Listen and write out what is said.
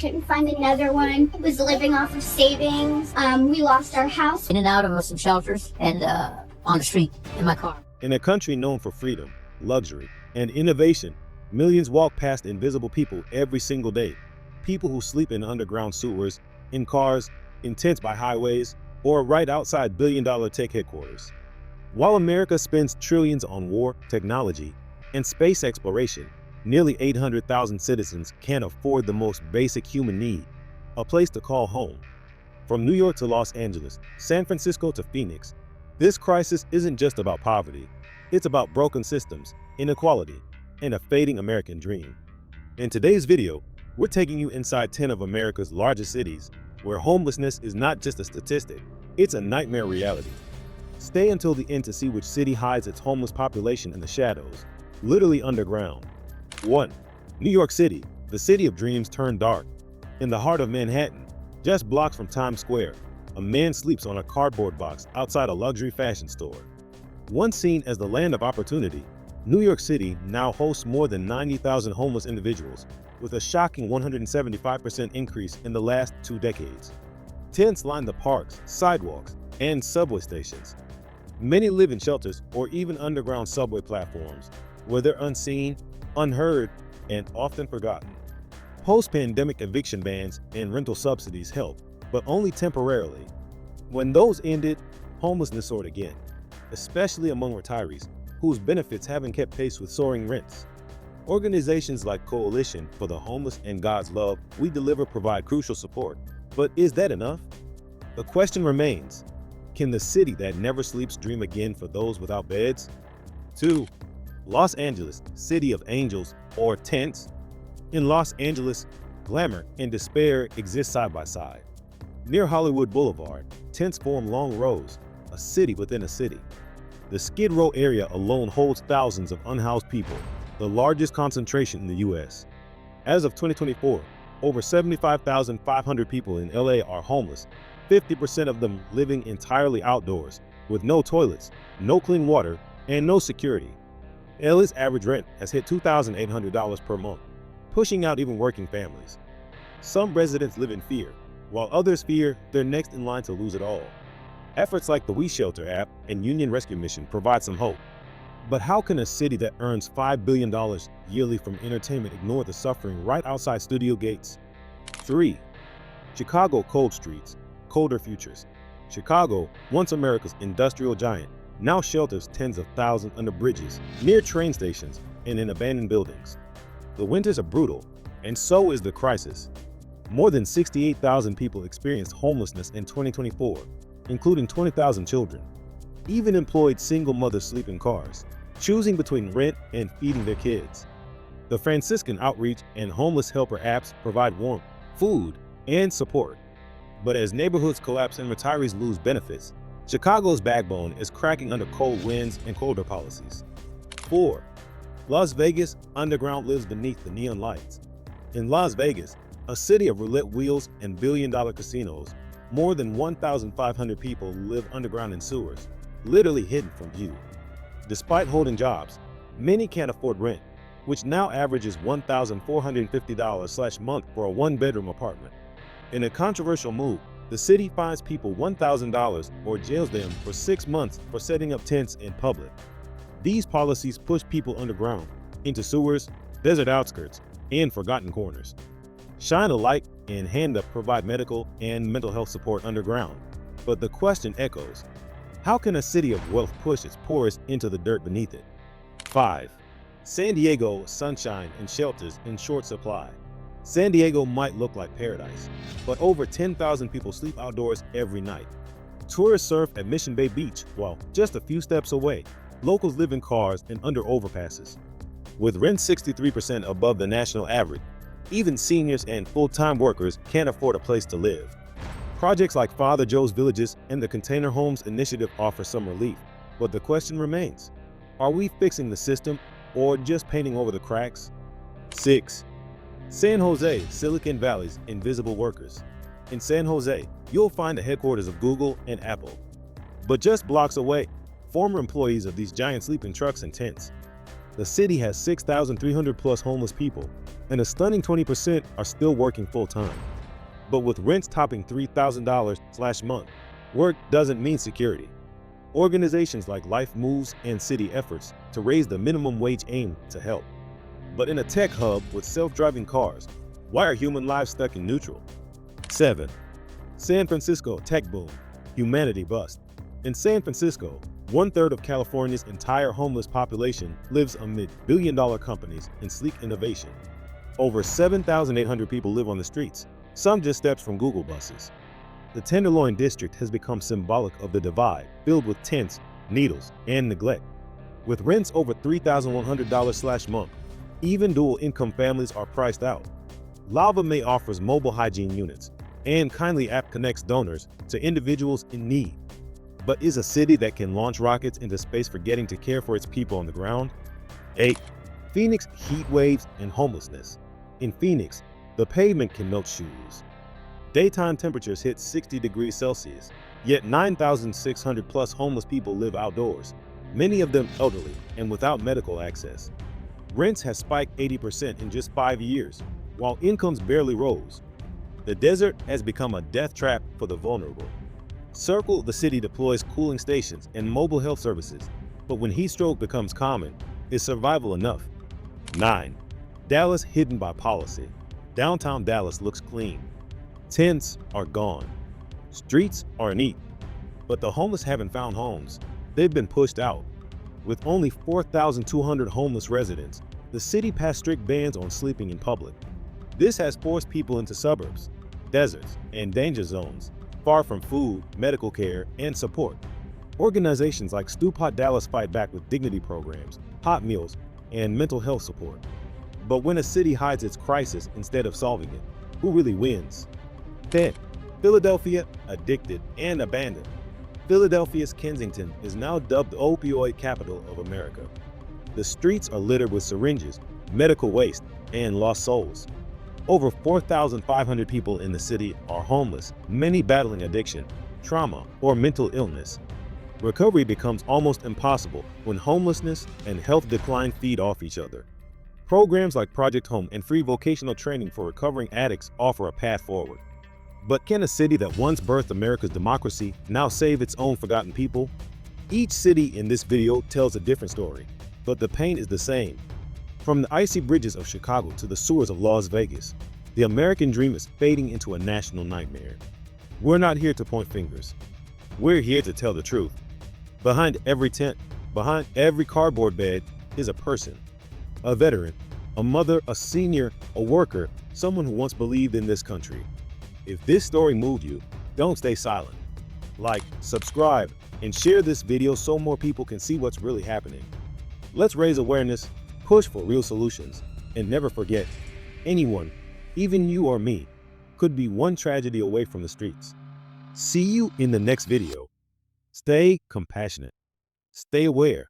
Couldn't find another one. Was living off of savings. We lost our house. In and out of some shelters and on the street in my car. In a country known for freedom, luxury, and innovation, millions walk past invisible people every single day. People who sleep in underground sewers, in cars, in tents by highways, or right outside billion-dollar tech headquarters. While America spends trillions on war, technology, and space exploration, nearly 800,000 citizens can't afford the most basic human need, a place to call home. From New York to Los Angeles, San Francisco to Phoenix, this crisis isn't just about poverty. It's about broken systems, inequality, and a fading American dream. In today's video, we're taking you inside 10 of America's largest cities, where homelessness is not just a statistic, it's a nightmare reality. Stay until the end to see which city hides its homeless population in the shadows, literally underground. 1. New York City, the city of dreams turned dark. In the heart of Manhattan, just blocks from Times Square, a man sleeps on a cardboard box outside a luxury fashion store. Once seen as the land of opportunity, New York City now hosts more than 90,000 homeless individuals, with a shocking 175% increase in the last 2 decades. Tents line the parks, sidewalks, and subway stations. Many live in shelters or even underground subway platforms, where they're unseen, unheard, and often forgotten. Post-pandemic eviction bans and rental subsidies help, but only temporarily. When those ended, homelessness soared again, especially among retirees, whose benefits haven't kept pace with soaring rents. Organizations like Coalition for the Homeless and God's Love We Deliver provide crucial support, but is that enough? The question remains, can the city that never sleeps dream again for those without beds? 2. Los Angeles, city of angels or tents. In Los Angeles, glamour and despair exist side by side. Near Hollywood Boulevard, tents form long rows, a city within a city. The Skid Row area alone holds thousands of unhoused people, the largest concentration in the U.S. As of 2024, over 75,500 people in LA are homeless, 50% of them living entirely outdoors, with no toilets, no clean water, and no security. LA's average rent has hit $2,800 per month, pushing out even working families. Some residents live in fear, while others fear they're next in line to lose it all. Efforts like the We Shelter app and Union Rescue Mission provide some hope. But how can a city that earns $5 billion yearly from entertainment ignore the suffering right outside studio gates? 3. Chicago cold streets, colder futures. Chicago, once America's industrial giant, now shelters tens of thousands under bridges, near train stations, and in abandoned buildings. The winters are brutal, and so is the crisis. More than 68,000 people experienced homelessness in 2024, including 20,000 children. Even employed single mothers sleep in cars, choosing between rent and feeding their kids. The Franciscan Outreach and Homeless Helper apps provide warmth, food, and support. But as neighborhoods collapse and retirees lose benefits, Chicago's backbone is cracking under cold winds and colder policies. 4. Las Vegas, underground lives beneath the neon lights. In Las Vegas, a city of roulette wheels and billion-dollar casinos, more than 1,500 people live underground in sewers, literally hidden from view. Despite holding jobs, many can't afford rent, which now averages $1,450/month for a one-bedroom apartment. In a controversial move, the city fines people $1,000 or jails them for 6 months for setting up tents in public. These policies push people underground, into sewers, desert outskirts, and forgotten corners. Shine a Light and Hand Up provide medical and mental health support underground. But the question echoes, how can a city of wealth push its poorest into the dirt beneath it? 5. San Diego, sunshine and shelters in short supply. San Diego might look like paradise, but over 10,000 people sleep outdoors every night. Tourists surf at Mission Bay Beach, while just a few steps away, locals live in cars and under overpasses. With rent 63% above the national average, even seniors and full-time workers can't afford a place to live. Projects like Father Joe's Villages and the Container Homes Initiative offer some relief, but the question remains, are we fixing the system or just painting over the cracks? 6. San Jose, Silicon Valley's invisible workers. In San Jose, you'll find the headquarters of Google and Apple. But just blocks away, former employees of these giants sleep in trucks and tents. The city has 6,300 plus homeless people, and a stunning 20% are still working full-time. But with rents topping $3,000/month, work doesn't mean security. Organizations like Life Moves and city efforts to raise the minimum wage aim to help. But in a tech hub with self-driving cars, why are human lives stuck in neutral? 7. San Francisco tech boom, humanity bust. In San Francisco, 1/3 of California's entire homeless population lives amid billion-dollar companies and sleek innovation. Over 7,800 people live on the streets, some just steps from Google buses. The Tenderloin district has become symbolic of the divide, filled with tents, needles, and neglect. With rents over $3,100/month, even dual-income families are priced out. Lava May offers mobile hygiene units, and Kindly app connects donors to individuals in need. But is a city that can launch rockets into space forgetting to care for its people on the ground? 8. Phoenix heat waves and homelessness. In Phoenix, the pavement can melt shoes. Daytime temperatures hit 60 degrees Celsius, yet 9,600 plus homeless people live outdoors, many of them elderly and without medical access. Rents have spiked 80% in just 5 years, while incomes barely rose. The desert has become a death trap for the vulnerable. Circle the city deploys cooling stations and mobile health services, but when heat stroke becomes common, is survival enough? 9. Dallas hidden by policy. Downtown Dallas looks clean. Tents are gone. Streets are neat. But the homeless haven't found homes. They've been pushed out. With only 4,200 homeless residents, the city passed strict bans on sleeping in public. This has forced people into suburbs, deserts, and danger zones, far from food, medical care, and support. Organizations like Stoop Hot Dallas fight back with dignity programs, hot meals, and mental health support. But when a city hides its crisis instead of solving it, who really wins? 10. Philadelphia, addicted and abandoned. Philadelphia's Kensington is now dubbed the opioid capital of America. The streets are littered with syringes, medical waste, and lost souls. Over 4,500 people in the city are homeless, many battling addiction, trauma, or mental illness. Recovery becomes almost impossible when homelessness and health decline feed off each other. Programs like Project Home and free vocational training for recovering addicts offer a path forward. But can a city that once birthed America's democracy now save its own forgotten people? Each city in this video tells a different story, but the pain is the same. From the icy bridges of Chicago to the sewers of Las Vegas, the American dream is fading into a national nightmare. We're not here to point fingers. We're here to tell the truth. Behind every tent, behind every cardboard bed is a person. A veteran, a mother, a senior, a worker, someone who once believed in this country. If this story moved you, don't stay silent. Like, subscribe, and share this video so more people can see what's really happening. Let's raise awareness, push for real solutions, and never forget, anyone, even you or me, could be one tragedy away from the streets. See you in the next video. Stay compassionate. Stay aware.